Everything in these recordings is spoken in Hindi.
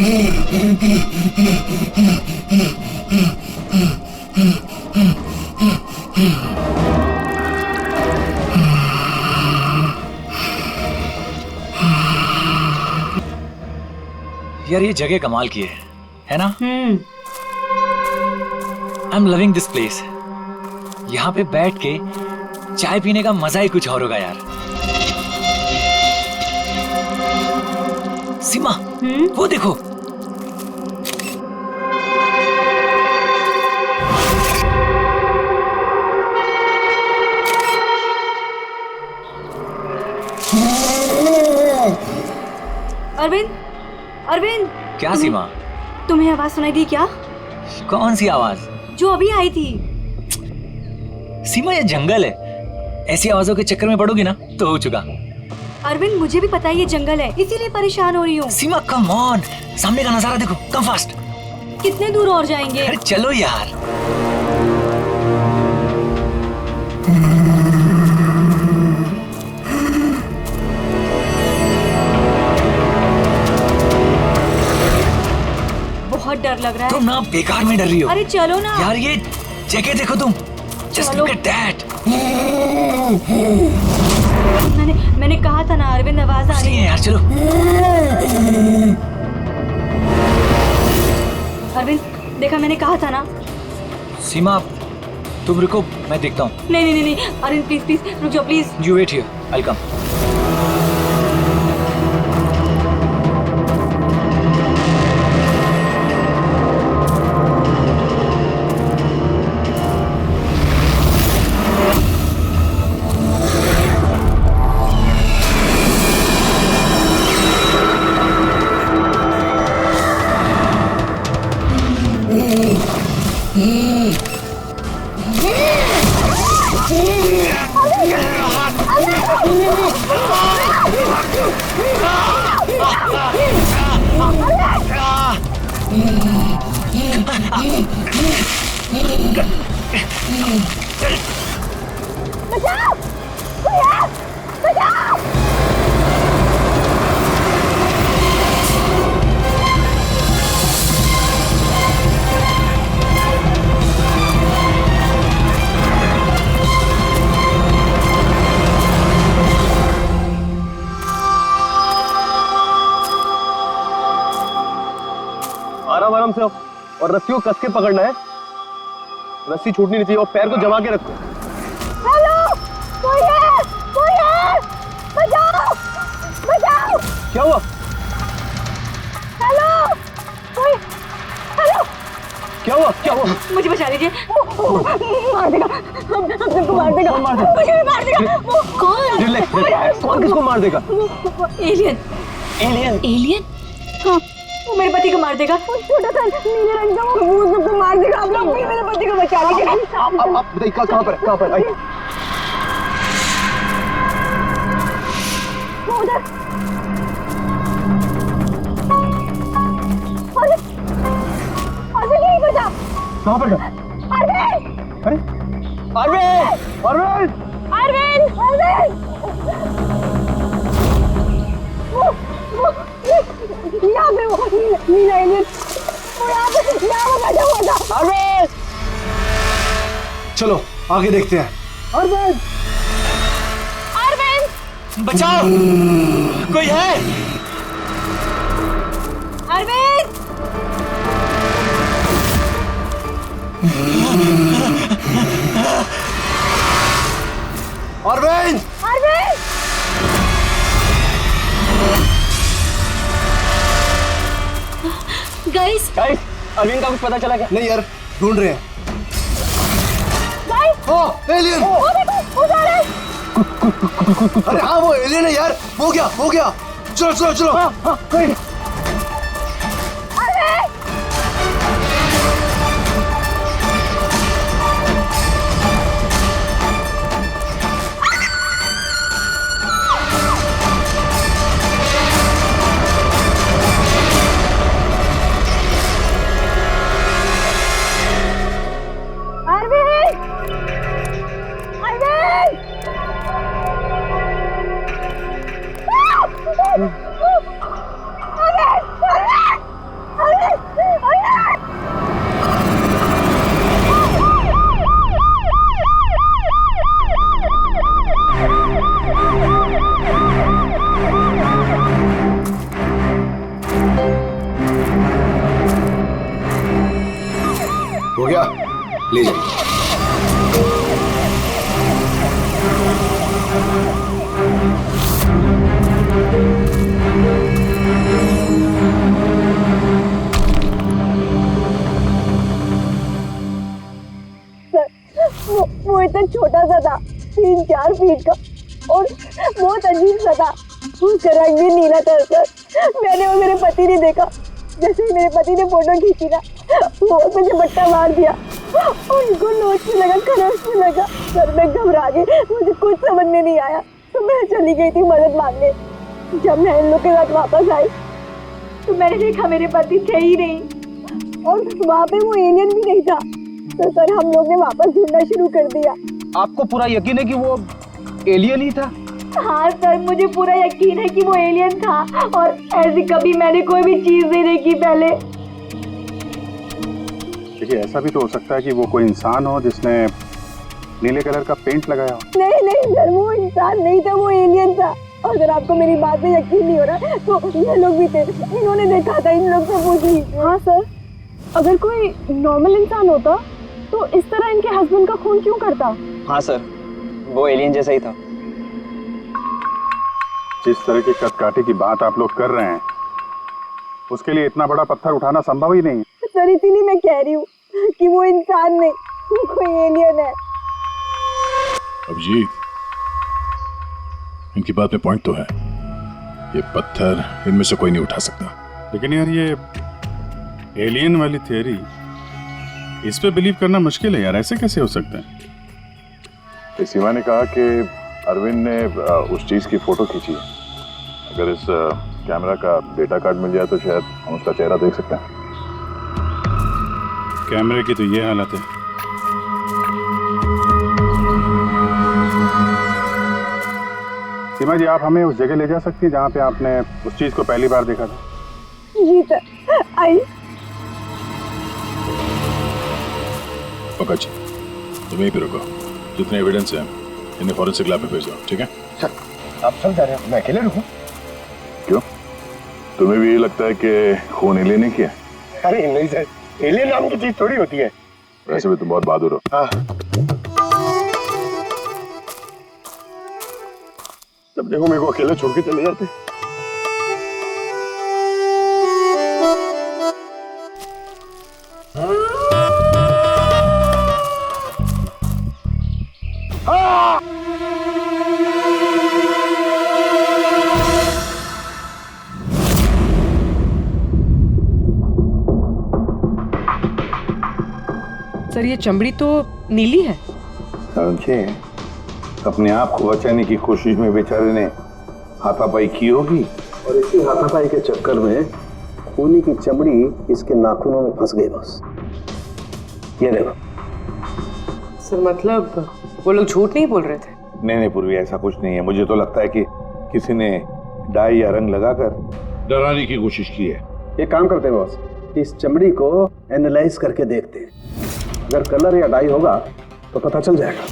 यार ये जगह कमाल की है ना? I am loving this place. यहाँ पे बैठ के चाय पीने का मजा ही कुछ और होगा यार। सीमा, वो देखो। अरविंद, अरविंद। क्या सीमा? तुम्हें आवाज सुनाई दी क्या? कौन सी आवाज? जो अभी आई थी। सीमा ये जंगल है, ऐसी आवाजों के चक्कर में पड़ोगी ना तो हो चुका। अरविंद मुझे भी पता है ये जंगल है, इसीलिए परेशान हो रही हूँ। सीमा कम ऑन, सामने का नजारा देखो, कम फास्ट। कितने दूर और जाएंगे? अरे चलो यार। बहुत डर लग रहा है। तुम ना बेकार में डर रही हो। अरे चलो ना यार, ये जगह देखो तुम। Just look at that. मैंने कहा था ना अरविंद, आवाज आ रही है। यार चलो। अरविंद देखा, मैंने कहा था ना। सीमा तुम रुको, मैं देखता हूँ। नहीं अरविंद प्लीज प्लीज रुक जाओ please. You wait here, I'll come. बचाओ! बचाओ! आराम आराम से और रस्सी को कस के पकड़ना है। रस्सी छूटनी नहीं चाहिए और पैर को जमा के रखो। हेलो, कोई है? कोई है? बचाओ! बचाओ! क्या हुआ? हेलो, कोई? हेलो, क्या हुआ? क्या हुआ? मुझे बचा लीजिए। मार देगा, हम सबको मार देगा। कौन मार देगा? मुझे भी मार देगा। वो कौन? रिलैक्स। कौन किसको मार देगा? एलियन। एलियन? एलियन? हाँ, वो मेरे पति को मार देगा। वो छोटा सा नीले रंग का वो सबको मार देगा। आप लोग मेरे पति को बचा लीजिए। आप बताइए कहाँ पर है? कहाँ पर? आइए। वो उधर। अरविंद यहीं पर था। कहाँ पर था? अरविंद! अरे अरविंद! अरविंद! अरविंद! अरविंद! यहाँ पे वो नीला एलियन, वो यहाँ पे बैठा हुआ था। अरविंद! चलो आगे देखते हैं। अरविंद! अरविंद! बचाओ! कोई है? अरविंद! अरविंद! अरविंद! गाइस, अरविंद का कुछ पता चला क्या? नहीं यार, ढूंढ रहे हैं। गाइस! ओ एलियन! वो देखो, उधर है। अरे हाँ वो एलियन है यार। हो गया हो गया। चलो चलो चलो। हाँ हाँ अरविंद! ले जाइए। वो इतना छोटा सा था, 3-4 फीट का, और बहुत अजीब सा था। उसका रंग भी नीला था सर। मैंने और मेरे पति ने देखा, जैसे ही मेरे पति ने फोटो खींची ना, वो मुझे बट्टा मार दिया। उनको नोचने लगा, खरोचने लगा। सर मैं घबरा गई, मुझे कुछ समझ में नहीं आया, तो मैं चली गई थी मदद मांगने। जब मैं इन लोग के साथ वापस आई तो मैंने देखा मेरे पति थे ही नहीं, और वहाँ पे वो एलियन भी नहीं था। तो सर हम लोग ने वापस ढूंढना शुरू कर दिया। आपको पूरा यकीन है कि वो एलियन ही था? हाँ सर, मुझे पूरा यकीन है कि वो एलियन था, और ऐसी कभी मैंने कोई भी चीज नहीं देखी पहले। देखिए, ऐसा भी तो हो सकता है कि वो कोई इंसान हो जिसने नीले कलर का पेंट लगाया हो। नहीं सर, वो इंसान नहीं था, वो एलियन था। और अगर आपको मेरी बात में यकीन नहीं हो रहा तो ये लोग भी थे, इन्होंने देखा था, इन लोग से पूछ लीजिए। हाँ सर, अगर कोई नॉर्मल इंसान होता तो इस तरह इनके हस्बैंड का खून क्यों करता? हाँ सर, वो एलियन जैसा ही था। जिस तरह की कदकाठी की बात आप लोग कर रहे हैं, उसके लिए इतना बड़ा पत्थर उठाना संभव ही नहीं है। सर इसीलिए मैं कह रही हूँ कि वो इंसान नहीं, वो कोई एलियन है। अभिजीत, इनकी बात में पॉइंट तो है। ये पत्थर इनमें से कोई नहीं उठा सकता। लेकिन यार, ये एलियन वाली थियरी, इस पे बिलीव करना मुश्किल है यार। ऐसे कैसे हो सकता है? सीमा ने कहा कि अरविंद ने उस चीज की फोटो खींची है। अगर इस कैमरा का डेटा कार्ड मिल जाए तो शायद हम उसका चेहरा देख सकते हैं। कैमरे की तो ये हालत है। सीमा जी, आप हमें उस जगह ले जा सकती हैं जहाँ पे आपने उस चीज को पहली बार देखा था? जी सर, आई। पकड़ जी, तुम यहीं पे रुको। जितने एविडेंस हैं इन्हें फॉरेंसिक लैब में भेजो, ठीक है? सर आप सब जा रहे हैं, मैं अकेले रुकूं? क्यों, तुम्हें भी ये लगता है कि खून एलियन ने किया? अरे नहीं सर, एलियन नाम की चीज थोड़ी होती है। वैसे भी तुम बहुत बहादुर हो। हाँ, तब देखो मेरे को अकेला छोड़ के चले जाते। सर ये चमड़ी तो नीली है। समझे, अपने आप को बचाने की कोशिश में बेचारे ने हाथापाई की होगी, और इसी हाथापाई के चक्कर में खूनी की चमड़ी इसके नाखूनों में फंस गई। बस ये देखो। सर मतलब वो लोग झूठ नहीं बोल रहे थे? नहीं पूर्वी, ऐसा कुछ नहीं है। मुझे तो लगता है कि किसी ने डाई या रंग लगाकर डराने की कोशिश की है। एक काम करते हैं बॉस, इस चमड़ी को एनालाइज करके देखते हैं। अगर कलर या डाई होगा तो पता चल जाएगा।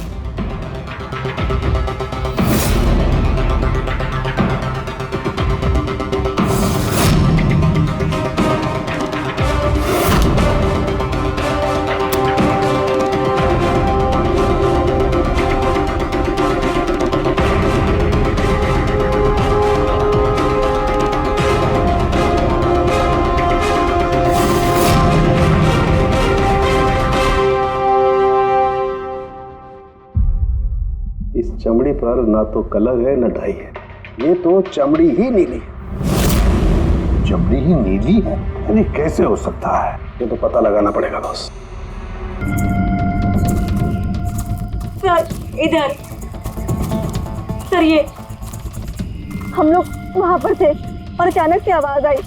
इस चमड़ी पर ना तो कलर है ना डाई है, ये तो चमड़ी ही नीली है। चमड़ी ही नीली है? अरे कैसे हो सकता है? ये तो पता लगाना पड़ेगा बॉस। सर इधर। सर ये हम लोग वहां पर थे और अचानक से आवाज आई।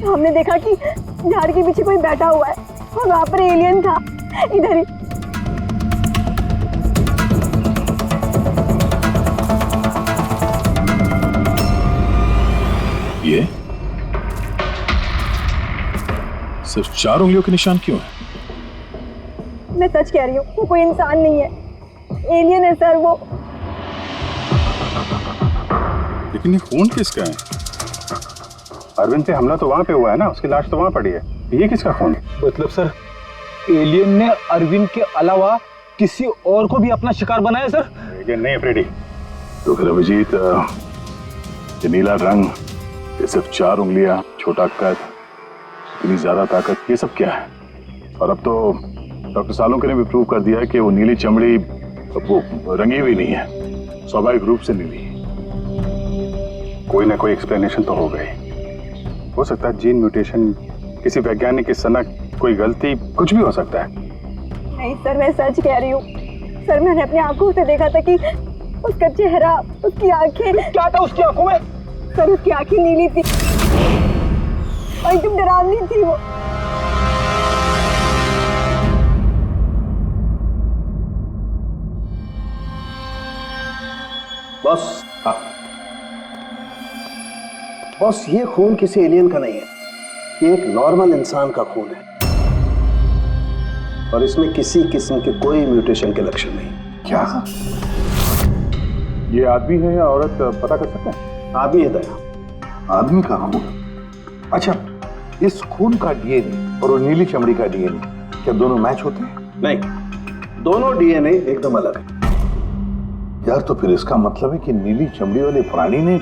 हमने देखा कि झाड़ के पीछे कोई बैठा हुआ है और वहां पर एलियन था, इधर ही। ये सिर्फ 4 उंगलियों के निशान क्यों है? मैं सच कह रही हूँ, वो कोई इंसान नहीं है, एलियन है सर वो। लेकिन ये खून किसका है? अरविंद पे हमला तो वहां पे हुआ है ना, उसकी लाश तो वहां पड़ी है। ये किसका खून है? मतलब सर, एलियन ने अरविंद के अलावा किसी और को भी अपना शिकार बनाया सर? एलियन नहीं है फ्रेडी। तो फिर अभिजीत, ये नीला रंग, ये सिर्फ 4 उंगलियां, छोटा कद, इतनी ज्यादा ताकत, ये सब क्या है? और अब तो डॉक्टर सालोंके ने भी प्रूव कर दिया है कि वो नीली चमड़ी वो रंगी हुई नहीं है, स्वाभाविक रूप से नीली। कोई ना कोई एक्सप्लेनेशन तो हो गई। हो सकता है जीन म्यूटेशन, किसी वैज्ञानिक की सनक, कोई गलती, कुछ भी हो सकता है। नहीं सर, मैं सच कह रही हूँ सर। मैंने अपनी आंखों से देखा था कि उसका चेहरा, उसकी आंखें। क्या था उसकी आंखों में? सर उसकी आंखें नीली थी और एकदम डरावनी थी वो। बॉस, बॉस, ये खून किसी एलियन का नहीं है, ये एक नॉर्मल इंसान का खून है और इसमें किसी किस्म के कोई म्यूटेशन के लक्षण नहीं। क्या ये आदमी है या औरत पता कर सकते हैं? आदमी है दया। आदमी कहाँ हो? अच्छा, इस खून का डीएनए और वो नीली चमड़ी का डीएनए क्या दोनों मैच होते हैं? नहीं, दोनों डीएनए एकदम अलग है। यार, तो फिर इसका मतलब है कि नीली चमड़ी वाले प्राणी ने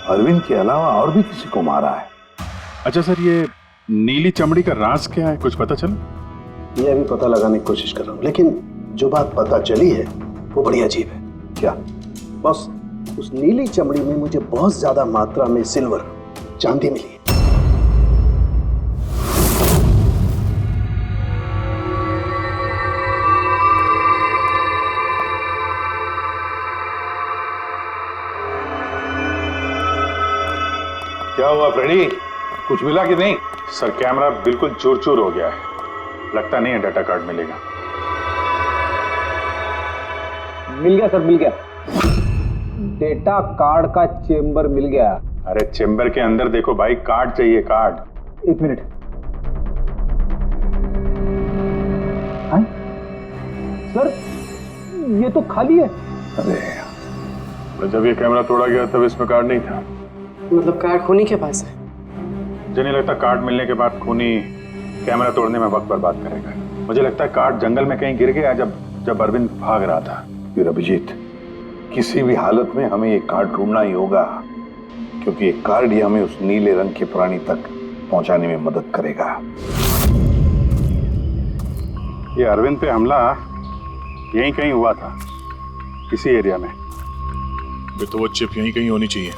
अरविंद के अलावा और भी किसी को मारा है। अच्छा सर, ये नीली चमड़ी का राज क्या है, कुछ पता चला? ये अभी पता लगाने की कोशिश कर रहा हूँ, लेकिन जो बात पता चली है वो बड़ी अजीब है। क्या? बस उस नीली चमड़ी में मुझे बहुत ज्यादा मात्रा में सिल्वर, चांदी मिली है। क्या हुआ फ्रेडी, कुछ मिला कि नहीं? सर, कैमरा बिल्कुल चूर चूर हो गया है, लगता नहीं है डाटा कार्ड मिलेगा। मिल गया सर, मिल गया। डेटा कार्ड का चेंबर मिल गया। अरे चेंबर के अंदर देखो भाई, कार्ड चाहिए, कार्ड। 1 मिनट। हाँ? सर ये तो खाली है। अरे जब ये कैमरा तोड़ा गया तब इसमें कार्ड नहीं था। मतलब कार्ड खूनी के पास है? मुझे नहीं लगता कार्ड मिलने के बाद खूनी कैमरा तोड़ने में वक्त बर्बाद करेगा। मुझे लगता है कार्ड जंगल में कहीं गिर गया जब अरविंद भाग रहा था। फिर अभिजीत, किसी भी हालत में हमें ये कार्ड ढूंढना ही होगा, क्योंकि ये कार्ड ही हमें उस नीले रंग के प्राणी तक पहुंचाने में मदद करेगा। ये अरविंद पे हमला यहीं कहीं हुआ था, इसी एरिया में। तो वो चिप यहीं कहीं होनी चाहिए।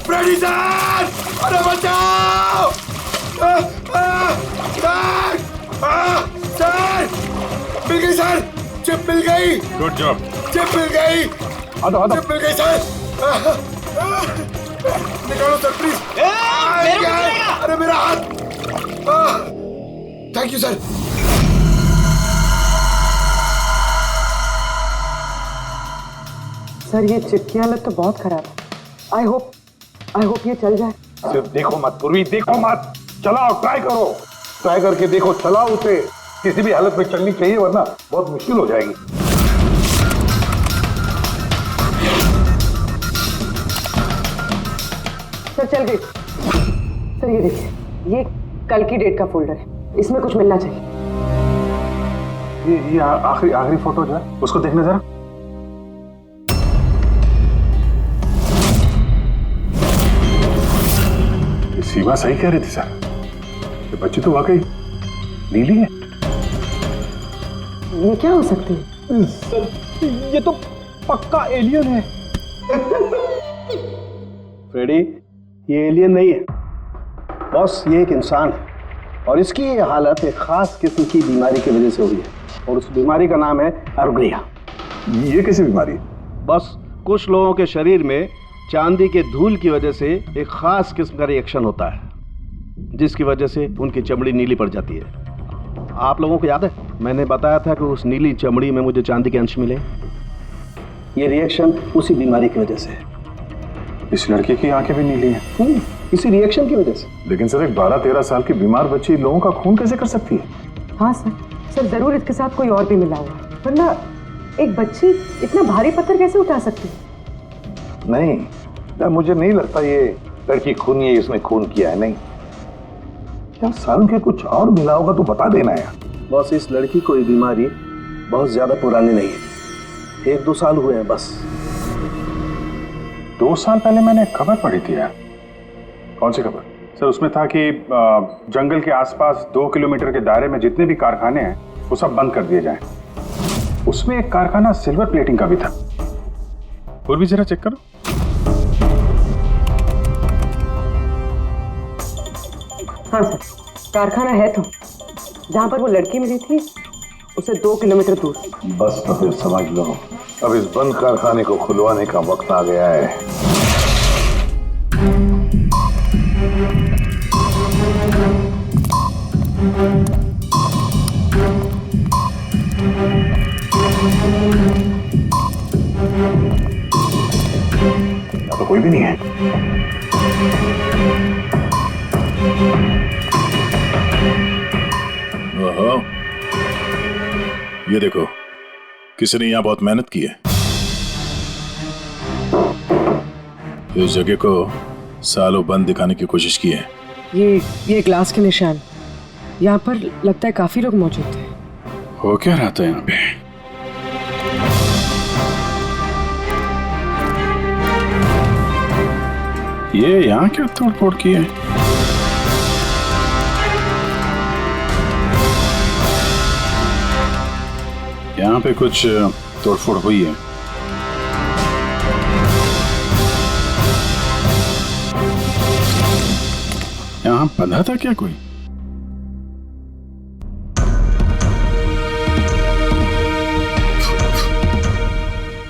फ्रेडी सर, अरे बचाओ! सर मिल गई सर, चिप मिल गई। Good job. चिप मिल गई। चिप मिल गई सर। निकालो सर प्लीज। अरे मेरा हाथ। Thank you sir. सर ये चिप की हालत तो बहुत खराब है। आई होप ये चल जाए। सिर्फ देखो मत पूर्वी, देखो मत, चलाओ, ट्राई करो, ट्राई करके देखो, चलाओ उसे। किसी भी हालत में चलनी चाहिए, वरना बहुत मुश्किल हो जाएगी। सर चल गई। सर ये देखिए, ये कल की डेट का फोल्डर है, इसमें कुछ मिलना चाहिए। ये आखिरी फोटो जो है उसको देखने जरा। सीमा सही कह रही थी सर, ये बच्ची तो वाकई नीली है। ये क्या हो सकती है? सर ये तो पक्का एलियन है। फ्रेडी, ये एलियन नहीं है बॉस, ये एक इंसान है और इसकी ये हालत एक खास किस्म की बीमारी की वजह से हुई है और उस बीमारी का नाम है अर्ग्रिया। ये कैसी बीमारी है? बस कुछ लोगों के शरीर में चांदी के धूल की वजह से एक खास किस्म का रिएक्शन होता है, जिसकी वजह से उनकी चमड़ी नीली पड़ जाती है। आप लोगों को याद है मैंने बताया था कि उस नीली चमड़ी में मुझे चांदी के अंश मिले। ये रिएक्शन उसी बीमारी की वजह से है। इस लड़की की आंखें भी नीली हैं। इसी रिएक्शन की वजह से। लेकिन सर एक 12-13 साल की बीमार बच्ची लोगों का खून कैसे कर सकती है? हाँ सर जरूर इसके साथ कोई और भी मिला हुआ है, वरना एक बच्ची इतना भारी पत्थर कैसे उठा सकती है? नहीं यार, मुझे नहीं लगता ये लड़की खूनी है, इसने खून किया है। नहीं यार, साल के कुछ और मिला होगा तो बता देना यार। बस इस लड़की को ये बीमारी बहुत ज्यादा पुरानी नहीं है, 1-2 साल हुए हैं बस। 2 साल पहले मैंने खबर पढ़ी थी यार। कौन सी खबर? सर उसमें था कि जंगल के आसपास 2 किलोमीटर के दायरे में जितने भी कारखाने हैं वो सब बंद कर दिए जाएं। उसमें एक कारखाना सिल्वर प्लेटिंग का भी था। और भी जरा चेक करो। हाँ सर, कारखाना है तो जहाँ पर वो लड़की मिली थी उसे 2 किलोमीटर दूर। बस तो फिर समझ लो, अब इस बंद कारखाने को खुलवाने का वक्त आ गया है। यहाँ तो कोई भी नहीं है। ओहो, ये देखो, किसी ने यहाँ बहुत मेहनत की है। इस जगह को सालों बंद दिखाने की कोशिश की है। ये ग्लास के निशान, यहाँ पर लगता है काफी लोग मौजूद थे। हो क्या रहा था यहाँ पे? ये यहाँ क्या तोड़-फोड़ की है? यहाँ पे कुछ तोड़फोड़ हुई है। यहाँ बंधा था क्या कोई?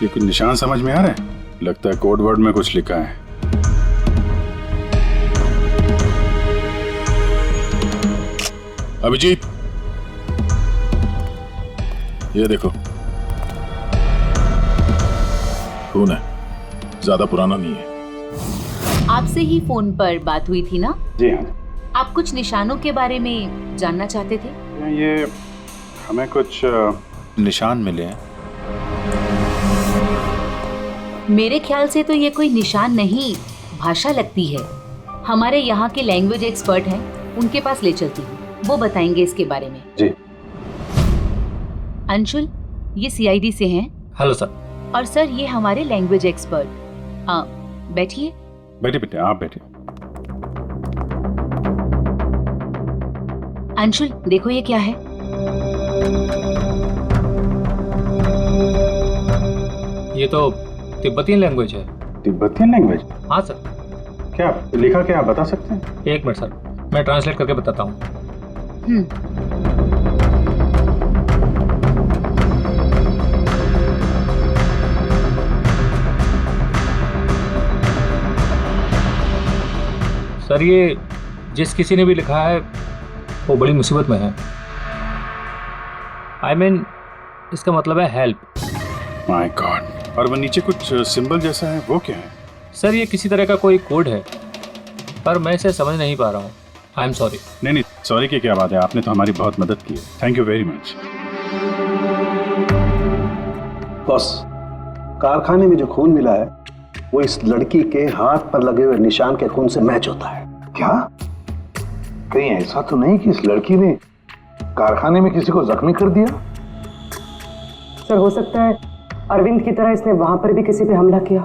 ये कुछ निशान समझ में आ रहा है? लगता है कोड वर्ड में कुछ लिखा है। अभिजीत, ये देखो, खून है, ज्यादा पुराना नहीं है। आपसे ही फोन पर बात हुई थी ना? जी हाँ। आप कुछ निशानों के बारे में जानना चाहते थे? ये हमें कुछ निशान मिले हैं। मेरे ख्याल से तो ये कोई निशान नहीं, भाषा लगती है। हमारे यहाँ के लैंग्वेज एक्सपर्ट हैं, उनके पास ले चलती हूँ, वो बताएंगे इसके बारे में। जी। अंशुल, ये सीआईडी से हैं। Hello sir. और सर, ये हमारे लैंग्वेज एक्सपर्ट। बैठिए। बैठिए बेटे, आप बैठिए। अंशुल, देखो ये क्या है? ये तो तिब्बती लैंग्वेज है। तिब्बती लैंग्वेज? हाँ सर। क्या लिखा, क्या आप बता सकते हैं? 1 मिनट सर, मैं ट्रांसलेट करके बताता हूँ। सर, ये जिस किसी ने भी लिखा है वो बड़ी मुसीबत में है। I mean, इसका मतलब है हेल्प। My God. और वो नीचे कुछ सिंबल जैसा है, वो क्या है? सर, ये किसी तरह का कोई कोड है, पर मैं इसे समझ नहीं पा रहा हूँ। I am sorry. नहीं, सॉरी की क्या बात है, आपने तो हमारी बहुत मदद की है। Thank you very much. Boss, कारखाने में जो खून मिला है वो इस लड़की के हाथ पर लगे हुए निशान के खून से मैच होता है। क्या कहीं ऐसा तो नहीं कि इस लड़की ने कारखाने में किसी को जख्मी कर दिया? सर, हो सकता है अरविंद की तरह इसने वहां पर भी किसी पे हमला किया।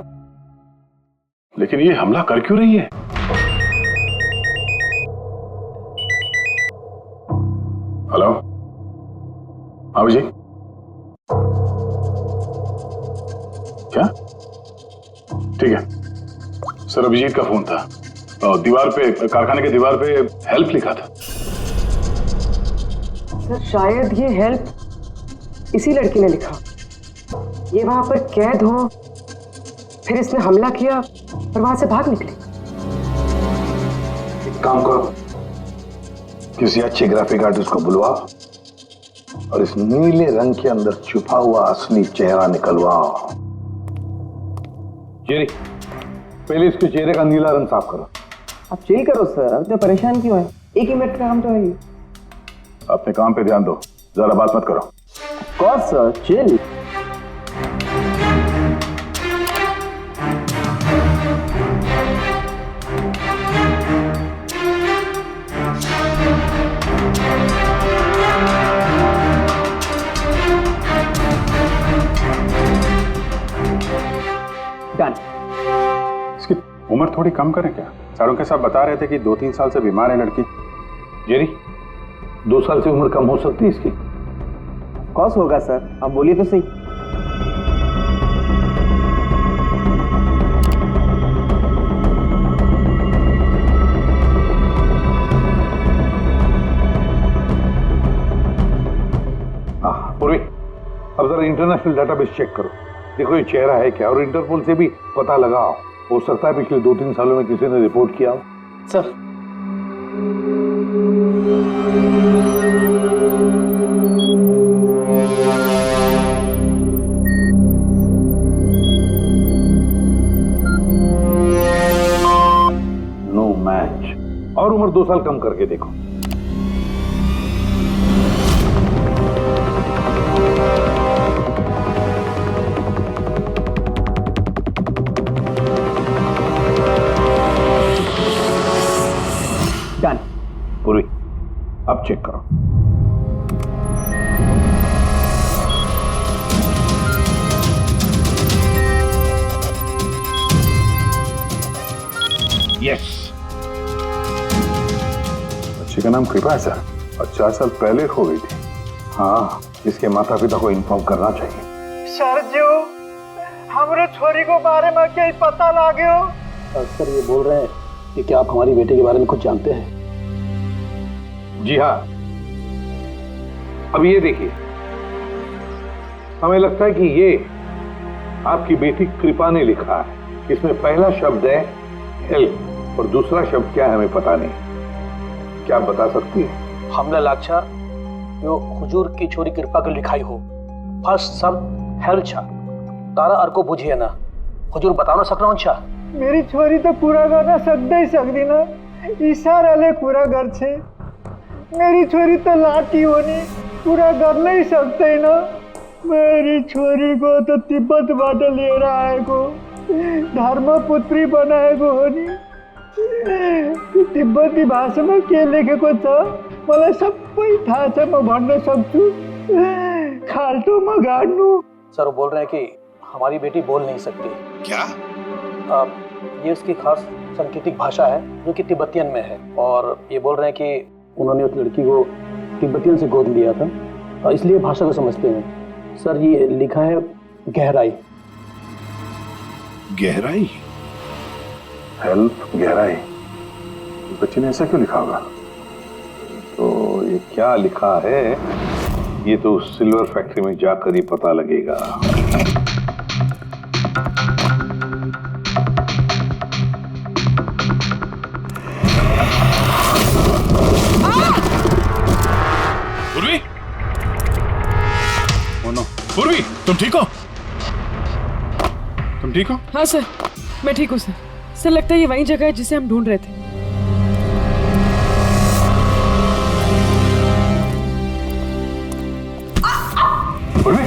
लेकिन ये हमला कर क्यों रही है? हेलो, हाँ जी। क्या? ठीक है सर, अभिजीत का फोन था। दीवार पे, कारखाने के दीवार पे हेल्प लिखा था। सर, शायद ये हेल्प इसी लड़की ने लिखा। ये वहां पर कैद हो, फिर इसने हमला किया, और वहां से भाग निकले। एक काम करो, किसी अच्छे ग्राफिक आर्टिस्ट को बुलवा और इस नीले रंग के अंदर छुपा हुआ असली चेहरा निकलवाओ। जेरी, पहले इसके चेहरे का नीला रंग साफ करो। आप चिल करो सर, अब तो परेशान क्यों है? 1 मिनट का काम तो है। अपने काम पे ध्यान दो, ज्यादा बात मत करो। कौन सर, चिल। डन। इसकी उम्र थोड़ी कम करें क्या? सारों के साथ बता रहे थे कि 2-3 साल से बीमार है लड़की। जेरी, 2 साल से उम्र कम हो सकती है इसकी? कौन होगा सर, आप बोलिए तो सही। पूर्वी, अब जरा इंटरनेशनल डेटाबेस चेक करो, देखो ये चेहरा है क्या, और इंटरपोल से भी पता लगाओ। हो सकता है पिछले 2-3 सालों में किसी ने रिपोर्ट किया हो। Sir, no match. और उम्र 2 साल कम करके देखो। डन। पूरी, अब चेक करो। यस। बच्चे का नाम कृपा है सर, और 4 साल पहले हो गई थी। हाँ, इसके माता पिता को इन्फॉर्म करना चाहिए। सर जो हमारे छोरी को बारे में क्या पता लागे हो? सर ये बोल रहे हैं कि क्या आप हमारी बेटे के बारे में कुछ जानते हैं? जी हाँ। अब ये देखिए, हमें लगता है कि ये आपकी बेटी कृपा ने लिखा है। इसमें पहला शब्द है हेल्प और दूसरा शब्द क्या है हमें पता नहीं। क्या आप बता सकती है? हमने लाक्षा जो हुजूर की छोरी कृपा के लिखाई हो। फर्स्ट शब्द हेल्प छा, तारा अर्को बुझिए ना। हुजूर बता ना सकना छा। मेरी छोरी तो पूरा गाना सकते ही सकती ना, इशारा ले पूरा घर छे। मेरी छोरी तो लाठी होनी पूरा कर नहीं सकते ना। मेरी छोरी को तो तिब्बत बाटे ले रहा है को धर्मपुत्री बनाए को होनी। तिब्बती भाषा में के लेखेको छ मलाई सबै थाहा छ, म भन्न सक्छु। खाल्टो म गाड्नु। सर वो बोल रहे हैं कि हमारी बेटी बोल नहीं सकती। क्या? ये उसकी खास सांकेतिक भाषा है जो कि तिब्बतियन में है, और ये बोल रहे हैं कि उन्होंने उस लड़की को तिब्बतियन से गोद लिया था, इसलिए भाषा को समझते हैं। सर ये लिखा है गहराई। गहराई? हेल्प गहराई? बच्चे ने ऐसा क्यों लिखा होगा? तो ये क्या लिखा है ये तो सिल्वर फैक्ट्री में जाकर ही पता लगेगा। पूर्वी? ओ नो, पूर्वी तुम ठीक हो? तुम ठीक हो? हाँ सर, मैं ठीक हूँ सर। सर लगता है ये वही जगह है जिसे हम ढूंढ रहे थे। पूर्वी?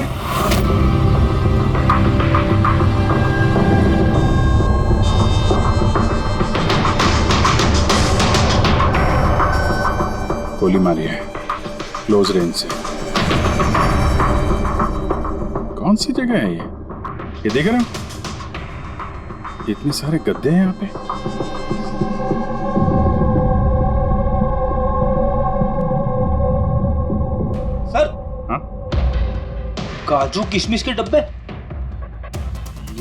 गोली मारी है क्लोज रेंज से। कौन सी जगह है ये देख रहे हो? इतने सारे गद्दे हैं यहाँ पे। सर, हाँ? काजू किशमिश के डब्बे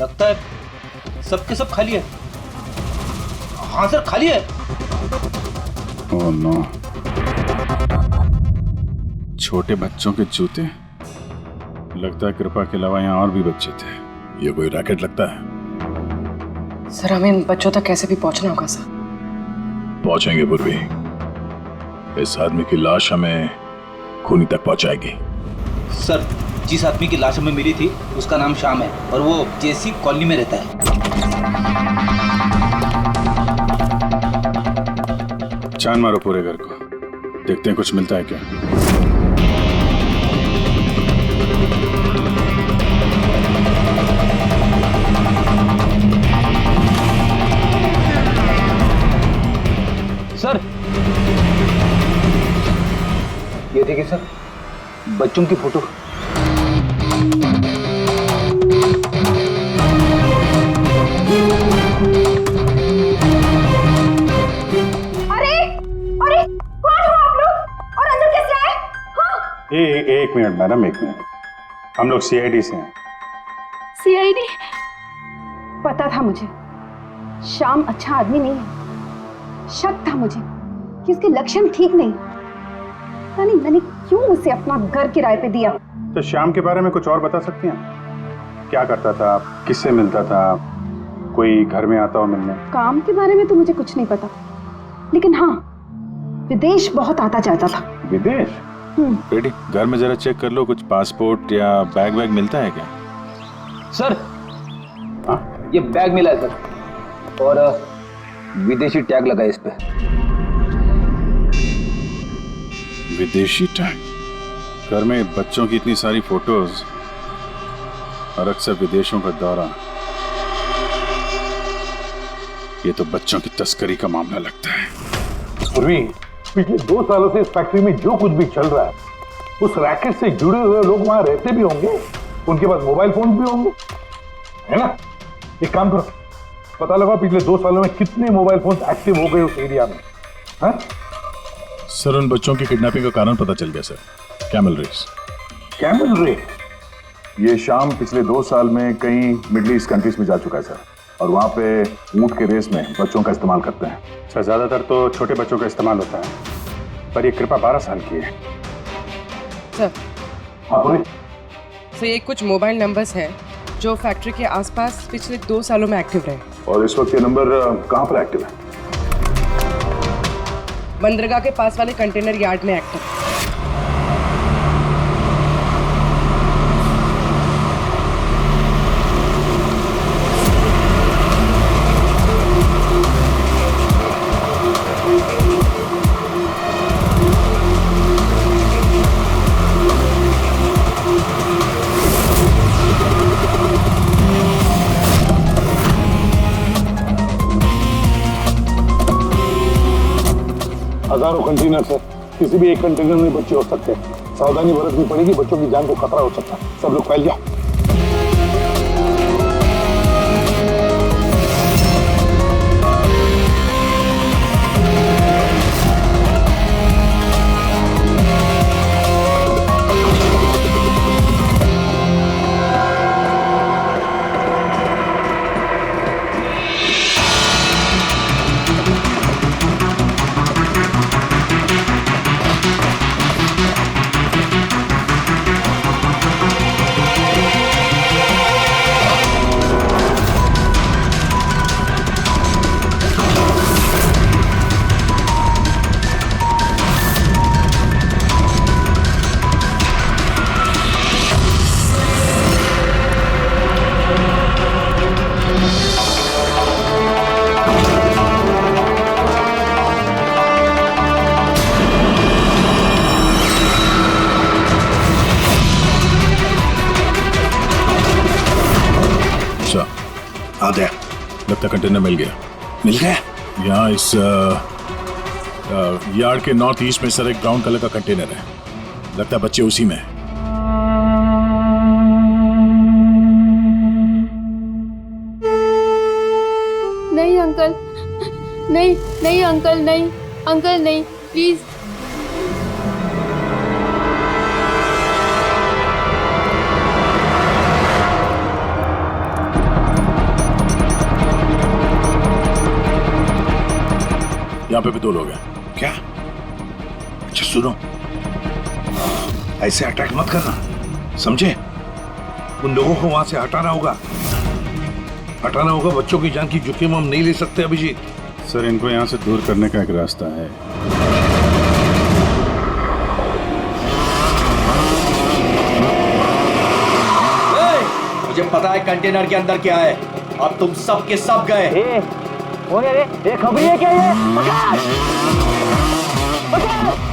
लगता है सबके सब खाली है। हाँ सर खाली है। ओह नो, छोटे बच्चों के जूते। लगता है कृपा के अलावा यहाँ और भी बच्चे थे। ये कोई रैकेट लगता है। सर हमें इन बच्चों तक कैसे भी पहुंचना होगा सर। पहुंचेंगे पूर्वी। इस आदमी की लाश हमें खूनी तक पहुंचाएगी। सर, जिस आदमी की लाश हमें मिली थी उसका नाम श्याम है और वो जेसी कॉलोनी में रहता है। छान मारो पूरे घर को, देखते हैं कुछ मिलता है क्या। सर, ये देखिए सर, बच्चों की फोटो। एक मिनट मैडम, एक मिनट। हम लोग सीआईडी से हैं। सीआईडी? पता था मुझे श्याम अच्छा आदमी नहीं है। शक था मुझे कि उसके लक्षण ठीक नहीं। पता नहीं मैंने क्यों उसे अपना घर किराए पे दिया। तो श्याम के बारे में कुछ और बता सकती हैं? क्या करता था, किससे मिलता था, कोई घर में आता हो मिलने? काम के बारे में तो मुझे कुछ नहीं पता, लेकिन हाँ, विदेश बहुत आता जाता था। विदेश? बेटी, घर में जरा चेक कर लो, कुछ पासपोर्ट या बैग वैग मिलता है क्या? सर, ये बैग मिला है सर, और विदेशी टैग लगा है इस पे। विदेशी टैग? घर में बच्चों की इतनी सारी फोटोज और अक्सर विदेशों का दौरा, ये तो बच्चों की तस्करी का मामला लगता है। पूर्वी, पिछले 2 सालों से इस फैक्ट्री में जो कुछ भी चल रहा है, उस रैकेट से जुड़े हुए लोग वहां रहते भी होंगे, उनके पास मोबाइल फोन भी होंगे, है ना? एक काम करो, पता लगा पिछले 2 सालों में कितने मोबाइल फोन एक्टिव हो गए उस एरिया में। हाँ? सर, उन बच्चों की किडनैपिंग का कारण पता चल गया sir. Camel race. Camel race? ये शाम पिछले 2 साल में कई मिडिल ईस्ट कंट्रीज में जा चुका है सर, और वहाँ पे ऊंट के रेस में बच्चों का इस्तेमाल करते हैं। सर, ज्यादातर तो छोटे बच्चों का इस्तेमाल होता है, पर ये कृपा 12 साल की है। सर, हाँ, सर ये कुछ मोबाइल नंबर्स हैं जो फैक्ट्री के आसपास पिछले 2 सालों में एक्टिव रहे। और इस वक्त ये नंबर कहाँ पर एक्टिव है? बंदरगाह के पास वाले कंटेनर यार्ड में एक्टिव। हजारों कंटेनर है, किसी भी एक कंटेनर में बच्चे हो सकते हैं। सावधानी बरतनी पड़ेगी, बच्चों की जान को खतरा हो सकता है। सब लोग फैल जाओ। लगता कंटेनर मिल गया। मिल गया? यहाँ इस यार्ड के नॉर्थ ईस्ट में सर एक ब्राउन कलर का कंटेनर है, लगता है बच्चे उसी में है। नहीं अंकल, नहीं नहीं अंकल, नहीं अंकल, नहीं प्लीज। यहाँ पे भी 2 लोग हैं। क्या? अच्छा सुनो, ऐसे अटैक मत करना, समझे? उन लोगों को वहां से हटाना होगा। हटाना होगा बच्चों की जान की जोखिम हम नहीं ले सकते अभिजीत। सर इनको यहाँ से दूर करने का एक रास्ता है। मुझे पता है कंटेनर के अंदर क्या है। अब तुम सब के सब गए। खबरी है क्या ये? पकड़! पकड़!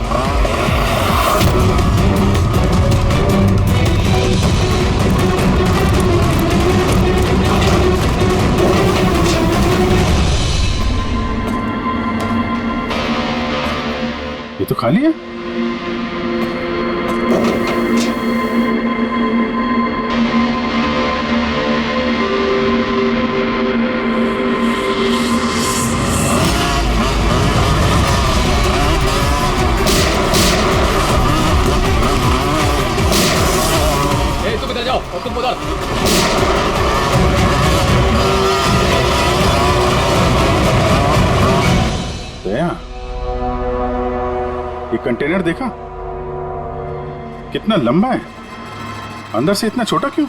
ये तो खाली है। तुम इधर जाओ और तुम उधर। दया, ये कंटेनर देखा कितना लंबा है, अंदर से इतना छोटा क्यों?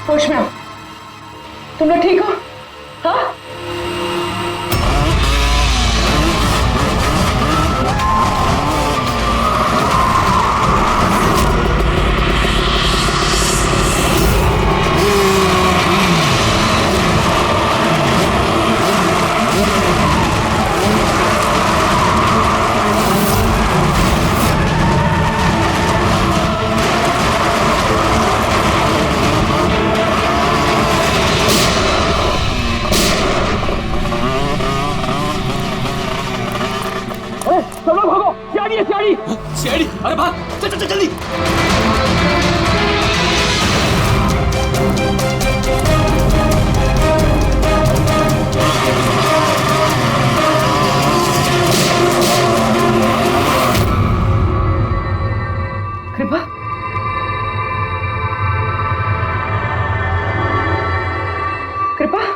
होश में आओ। तुम लोग ठीक हो? हाँ? सीआईडी, अरे भाग, चल चल चल जल्दी। कृपा, कृपा,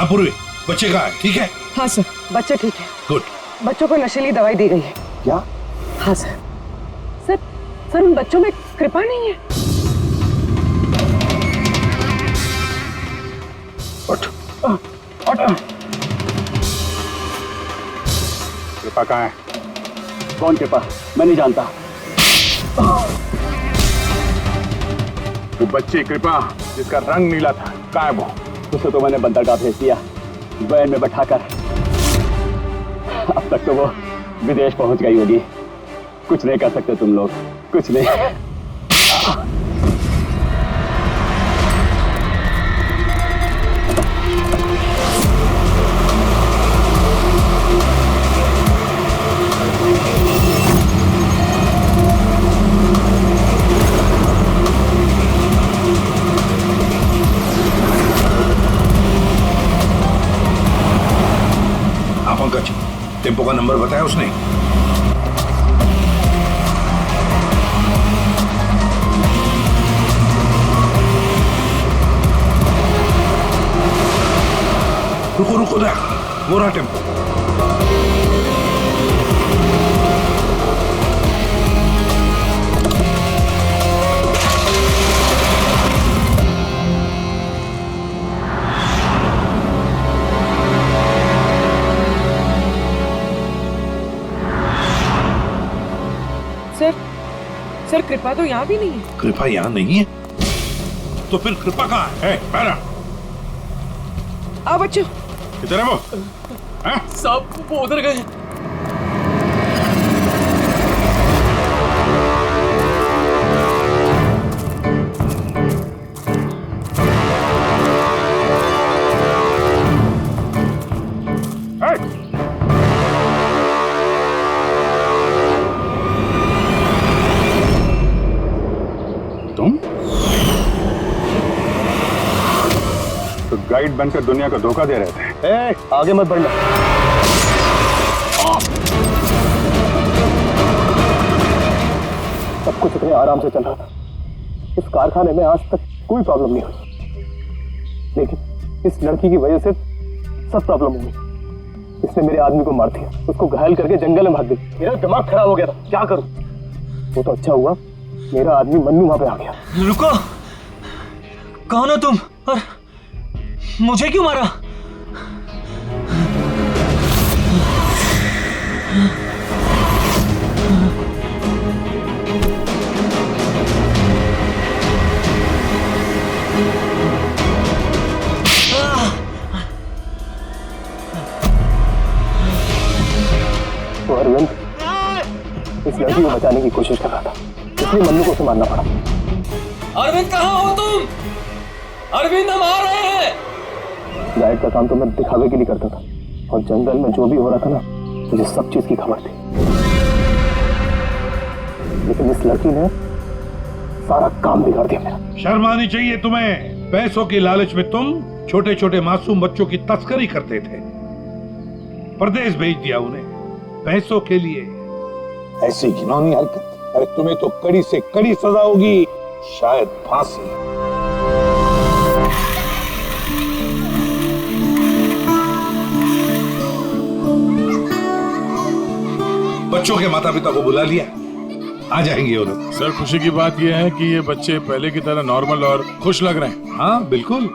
पूर्वी, बच्चे कहाँ है? ठीक है? हाँ सर, बच्चे ठीक है। गुड। बच्चों को नशीली दवाई दी गई है। क्या? हाँ सर। सर, सर उन बच्चों में कृपा नहीं है। उठ। कृपा कहाँ है? कौन कृपा? मैं नहीं जानता। वो बच्ची कृपा जिसका रंग नीला था, कहाँ है वो? उसे तो मैंने बंदरगाह भेज दिया, वैन में बैठाकर। अब तक तो वो विदेश पहुंच गई होगी। कुछ नहीं कर सकते तुम लोग, कुछ नहीं। और बताया उसने? रुको रुको ना, वो रहा टेम्पो। सर कृपा तो यहाँ भी नहीं है। कृपा यहाँ नहीं है तो फिर कृपा कहाँ है? पैरा आओ बच्चों। किधर है वो? साहब वो उधर गए। तुम तो गाइड बनकर दुनिया को धोखा दे रहे थे। आगे मत बढ़ना। सब कुछ इतने आराम से चल रहा था। इस कारखाने में आज तक कोई प्रॉब्लम नहीं हुई, लेकिन इस लड़की की वजह से सब प्रॉब्लम हो गई। इसने मेरे आदमी को मार दिया, उसको घायल करके जंगल में भाग गई। मेरा दिमाग खराब हो गया था, क्या करूं? वो तो अच्छा हुआ मेरा आदमी मन्नू वहां पे आ गया। रुको, कौन हो तुम और मुझे क्यों मारा? तो अरविंद इस लड़की को बचाने की कोशिश कर रहा था, इसलिए मन्नू को उसे मारना पड़ा। अरविंद कहाँ हो तुम? अरविंद हम आ रहे हैं। गाइड का काम तो मैं दिखावे के लिए करता था, और जंगल में जो भी हो रहा था ना, मुझे सब चीज की खबर थी। लेकिन इस लड़की ने सारा काम बिगाड़ दिया मेरा। शर्म आनी चाहिए तुम्हें। पैसों की लालच में तुम छोटे छोटे मासूम बच्चों की तस्करी करते थे, परदेश भेज दिया उन्हें पैसों के लिए। ऐसी घिनौनी हरकत, अरे तुम्हें तो कड़ी से कड़ी सजा होगी, शायद फांसी। बच्चों के माता पिता को बुला लिया, आ जाएंगे वो लोग। सर खुशी की बात यह है कि ये बच्चे पहले की तरह नॉर्मल और खुश लग रहे हैं। हाँ बिल्कुल,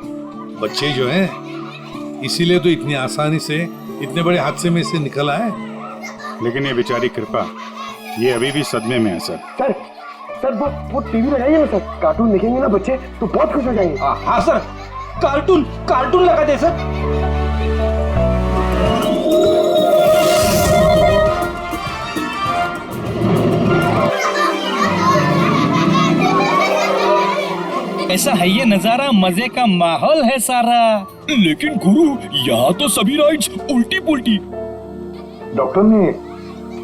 बच्चे जो हैं इसीलिए तो इतनी आसानी से इतने बड़े हादसे में से निकल आए। लेकिन ये बेचारी कृपा, ये अभी भी सदमे में है सर। सर वो टीवी लगाइए ना सर, कार्टून देखेंगे ना बच्चे तो बहुत खुश हो जाएंगे। हाँ सर, कार्टून लगा दे सर। ऐसा है ये नजारा, मजे का माहौल है सारा। लेकिन गुरु यहाँ तो सभी राइड्स उल्टी पुल्टी। डॉक्टर ने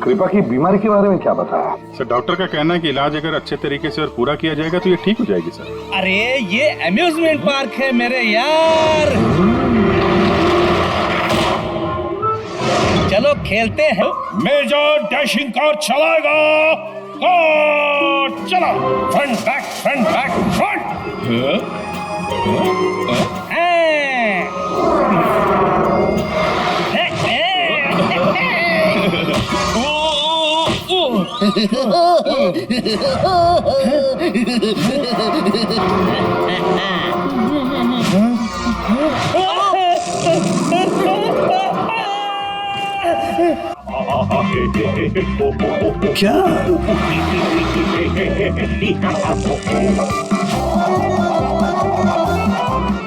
कृपा की बीमारी के बारे में क्या बताया? सर डॉक्टर का कहना है कि इलाज अगर अच्छे तरीके से और पूरा किया जाएगा तो ये ठीक हो जाएगी सर। अरे ये अम्यूजमेंट पार्क है मेरे यार, चलो खेलते हैं। मेजर डैशिंग कार चलाएगा, चलो फ्रंट बैक फ्रंट। क्या?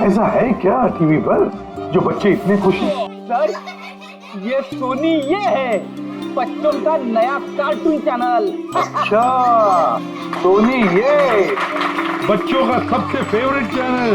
ऐसा है क्या टीवी पर जो बच्चे इतने खुश हैं? सर ये सोनी ये है बच्चों का नया कार्टून चैनल। अच्छा, सोनी ये बच्चों का सबसे फेवरेट चैनल।